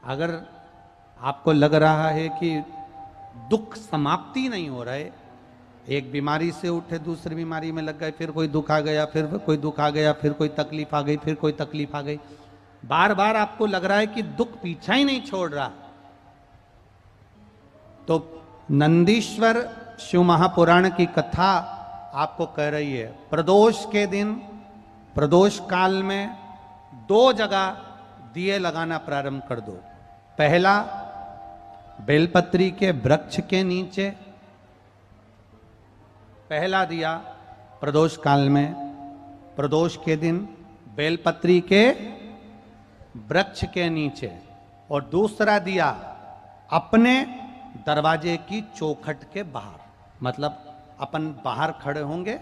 अगर आपको लग रहा है कि दुख समाप्ति नहीं हो रहा है, एक बीमारी से उठे दूसरी बीमारी में लग गए, फिर कोई दुख आ गया, फिर कोई दुख आ गया, फिर कोई तकलीफ आ गई, फिर कोई तकलीफ आ गई, बार बार आपको लग रहा है कि दुख पीछा ही नहीं छोड़ रहा, तो नंदीश्वर शिव महापुराण की कथा आपको कह रही है, प्रदोष के दिन, प्रदोष काल में 2 जगह दिए लगाना प्रारंभ कर दो। पहला, बेलपत्री के वृक्ष के नीचे पहला दिया प्रदोष काल में, प्रदोष के दिन बेलपत्री के वृक्ष के नीचे, और दूसरा दिया अपने दरवाजे की चौखट के बाहर, मतलब अपन बाहर खड़े होंगे,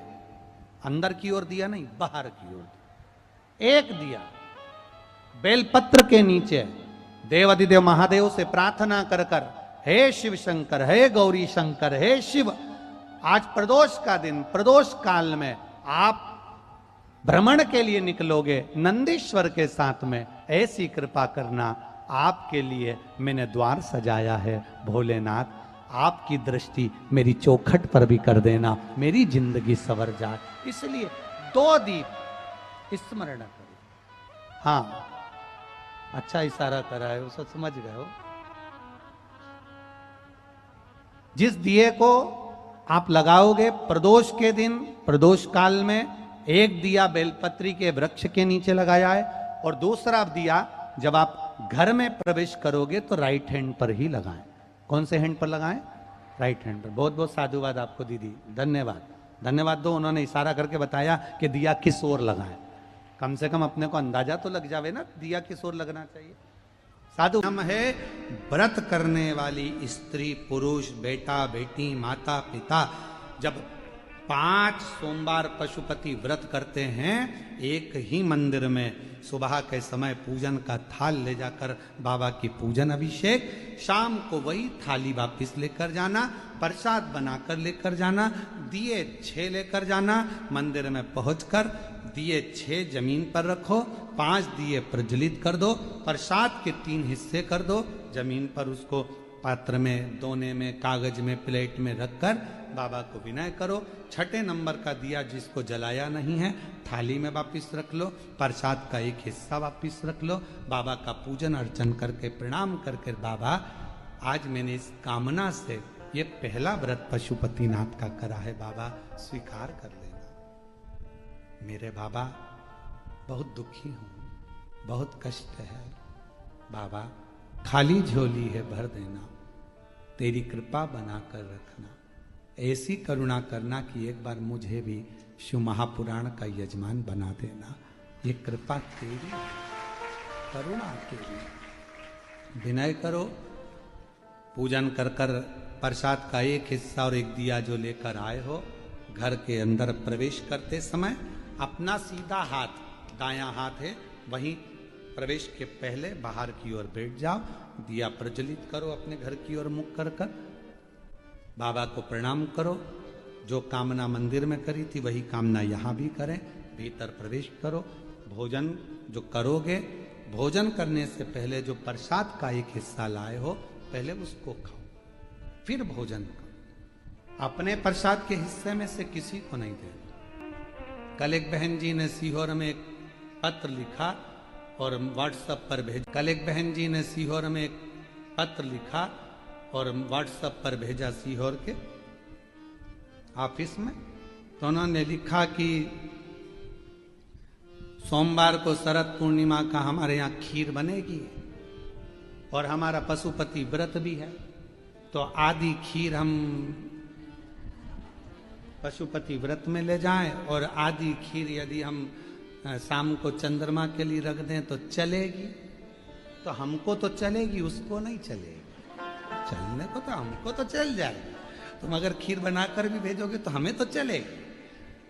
अंदर की ओर दिया नहीं, बाहर की ओर एक दिया बेलपत्र के नीचे, देवाधिदेव महादेव से प्रार्थना कर कर, हे शिव शंकर, हे गौरी शंकर, हे शिव, आज प्रदोष का दिन, प्रदोष काल में आप भ्रमण के लिए निकलोगे नंदीश्वर के साथ में, ऐसी कृपा करना, आपके लिए मैंने द्वार सजाया है भोलेनाथ, आपकी दृष्टि मेरी चौखट पर भी कर देना, मेरी जिंदगी संवर जाए। इसलिए 2 दीप स्मरण करो। हाँ, अच्छा इशारा करा है, उसे समझ गए हो। जिस दिए को आप लगाओगे प्रदोष के दिन, प्रदोष काल में, एक दिया बेलपत्री के वृक्ष के नीचे लगाया है, और दूसरा दिया जब आप घर में प्रवेश करोगे तो राइट हैंड पर ही लगाएं। कौन से हैंड पर लगाएं? राइट हैंड पर। बहुत बहुत साधुवाद आपको दीदी, धन्यवाद, धन्यवाद दो, उन्होंने इशारा करके बताया कि दिया किस ओर लगाएं। कम से कम अपने को अंदाजा तो लग जावे ना, दिया किस ओर लगना चाहिए। साधु नाम है व्रत करने वाली स्त्री, पुरुष, बेटा, बेटी, माता, पिता, जब 5 सोमवार पशुपति व्रत करते हैं, एक ही मंदिर में सुबह के समय पूजन का थाल ले जाकर बाबा की पूजन अभिषेक, शाम को वही थाली वापिस लेकर जाना, प्रसाद बनाकर लेकर जाना, दिए 6 लेकर जाना, मंदिर में पहुंचकर दिए 6 जमीन पर रखो, 5 दिए प्रज्वलित कर दो, प्रसाद के 3 हिस्से कर दो, जमीन पर उसको पात्र में, दोने में, कागज में, प्लेट में रखकर बाबा को विनय करो। 6ठे नंबर का दिया जिसको जलाया नहीं है, थाली में वापिस रख लो, प्रसाद का एक हिस्सा वापिस रख लो, बाबा का पूजन अर्चन करके प्रणाम करके, बाबा आज मैंने इस कामना से ये पहला व्रत पशुपतिनाथ का करा है, बाबा स्वीकार कर लेना। मेरे बाबा बहुत दुखी हूं, बहुत कष्ट है, बाबा खाली झोली है, भर देना, तेरी कृपा बनाकर रखना, ऐसी करुणा करना कि एक बार मुझे भी शिव महापुराण का यजमान बना देना, ये कृपा तेरी, करुणा तेरी। विनय करो, पूजन कर कर प्रसाद का एक हिस्सा और एक दिया जो लेकर आए हो, घर के अंदर प्रवेश करते समय अपना सीधा हाथ, दायां हाथ है, वहीं प्रवेश के पहले बाहर की ओर बैठ जाओ, दिया प्रज्वलित करो, अपने घर की ओर मुख कर कर बाबा को प्रणाम करो, जो कामना मंदिर में करी थी वही कामना यहाँ भी करें, भीतर प्रवेश करो, भोजन जो करोगे, भोजन करने से पहले जो प्रसाद का एक हिस्सा लाए हो, पहले उसको खाओ, फिर भोजन करो, अपने प्रसाद के हिस्से में से किसी को नहीं देना। कल एक बहन जी ने सीहोर में एक पत्र लिखा और व्हाट्सएप पर भेजा, कल एक बहन जी ने सीहोर में एक पत्र लिखा और व्हाट्सएप पर भेजा सीहोर के ऑफिस में, तो उन्होंने लिखा कि सोमवार को शरद पूर्णिमा का हमारे यहाँ खीर बनेगी और हमारा पशुपति व्रत भी है, तो आधी खीर हम पशुपति व्रत में ले जाएं और आधी खीर यदि हम शाम को चंद्रमा के लिए रख दें तो चलेगी। तो हमको तो चलेगी, उसको नहीं चलेगी। चलने को तो हमको तो चल जाएगी, तुम अगर खीर बनाकर भी भेजोगे तो हमें तो चलेगी,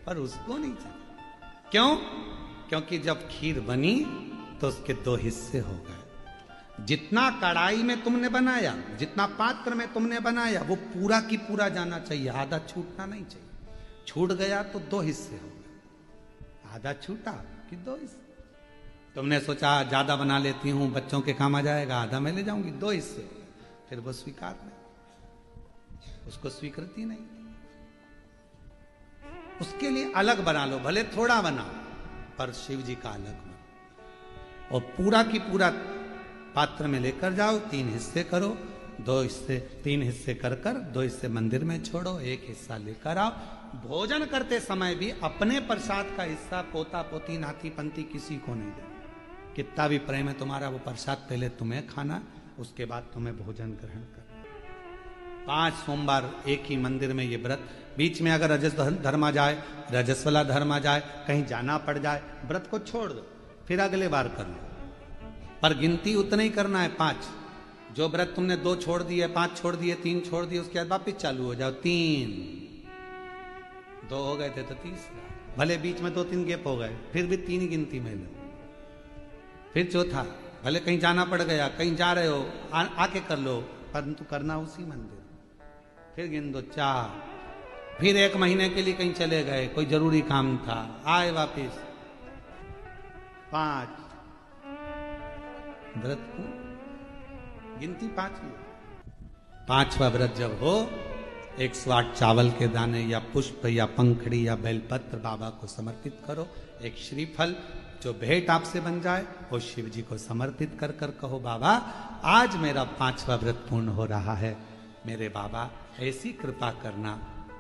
पर उसको नहीं चलेगी। क्यों? क्योंकि जब खीर बनी तो उसके 2 हिस्से हो गए। जितना कढ़ाई में तुमने बनाया, जितना पात्र में तुमने बनाया, वो पूरा की पूरा जाना चाहिए, आधा छूटना नहीं चाहिए। छूट गया तो 2 हिस्से हो गए, आधा छूटा कि 2 हिस्से। तुमने सोचा ज्यादा बना लेती हूं, बच्चों के काम आ जाएगा, आधा मैं ले जाऊंगी, 2 हिस्से, फिर वो स्वीकार नहीं, उसको स्वीकृति नहीं। उसके लिए अलग बना लो, भले थोड़ा बनाओ, पर शिव जी का अलग बनो। और पूरा की पूरा पात्र में लेकर जाओ, 3 हिस्से करो, 2 हिस्से 3 हिस्से कर 2 हिस्से मंदिर में छोड़ो, 1 हिस्सा लेकर आओ। भोजन करते समय भी अपने प्रसाद का हिस्सा पोता पोती नाती पंती किसी को नहीं देना। कितना भी प्रेम है तुम्हारा, वो प्रसाद पहले तुम्हें खाना, उसके बाद तुम्हें भोजन ग्रहण करना। 5 सोमवार एक ही मंदिर में ये व्रत। बीच में अगर रजस धर्म आ जाए, रजस वाला धर्म आ जाए, कहीं जाना पड़ जाए, व्रत को छोड़ दो, फिर अगले बार कर लो, पर गिनती उतना ही करना है 5। जो व्रत तुमने 2 छोड़ दिए, 5 छोड़ दिए, 3 छोड़ दिए, उसके बाद वापिस चालू हो जाओ। 3 2 हो गए थे तो 3, भले बीच में 2-3 गैप हो गए, फिर भी 3 गिनती में लो। फिर चौथा, भले कहीं जाना पड़ गया, कहीं जा रहे हो, आके कर लो, परंतु करना उसी मंदिर। फिर गिन दो 4, फिर 1 महीने के लिए कहीं चले गए, कोई जरूरी काम था, आए वापिस 5। व्रत को गिनती 5 ही। 5वां व्रत जब हो, 108 चावल के दाने या पुष्प या पंखड़ी या बेलपत्र बाबा को समर्पित करो। एक श्रीफल जो भेंट आपसे बन जाए, वो शिव जी को समर्पित कर कहो, बाबा आज मेरा 5वां व्रत पूर्ण हो रहा है, मेरे बाबा ऐसी कृपा करना,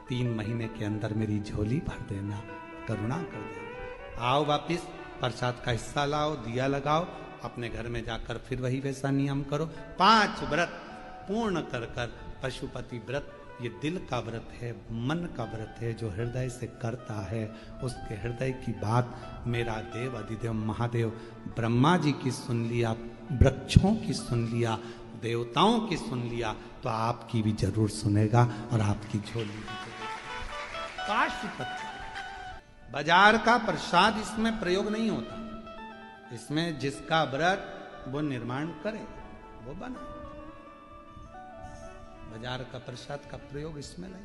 3 महीने के अंदर मेरी झोली भर देना, करुणा कर देना। आओ वापिस प्रसाद का हिस्सा लाओ, दिया लगाओ, अपने घर में जाकर फिर वही वैसा नियम करो। 5 व्रत पूर्ण कर पशुपति व्रत, ये दिल का व्रत है, मन का व्रत है, जो हृदय से करता है उसके हृदय की बात मेरा देव अधिदेव महादेव ब्रह्मा जी की सुन लिया, वृक्षों की सुन लिया, देवताओं की सुन लिया, तो आपकी भी जरूर सुनेगा और आपकी झोली भी जरूर। पाशुपति बाजार का प्रसाद इसमें प्रयोग नहीं होता, इसमें जिसका व्रत वो निर्माण करे वो बना। बाजार का प्रसाद का प्रयोग इसमें नहीं।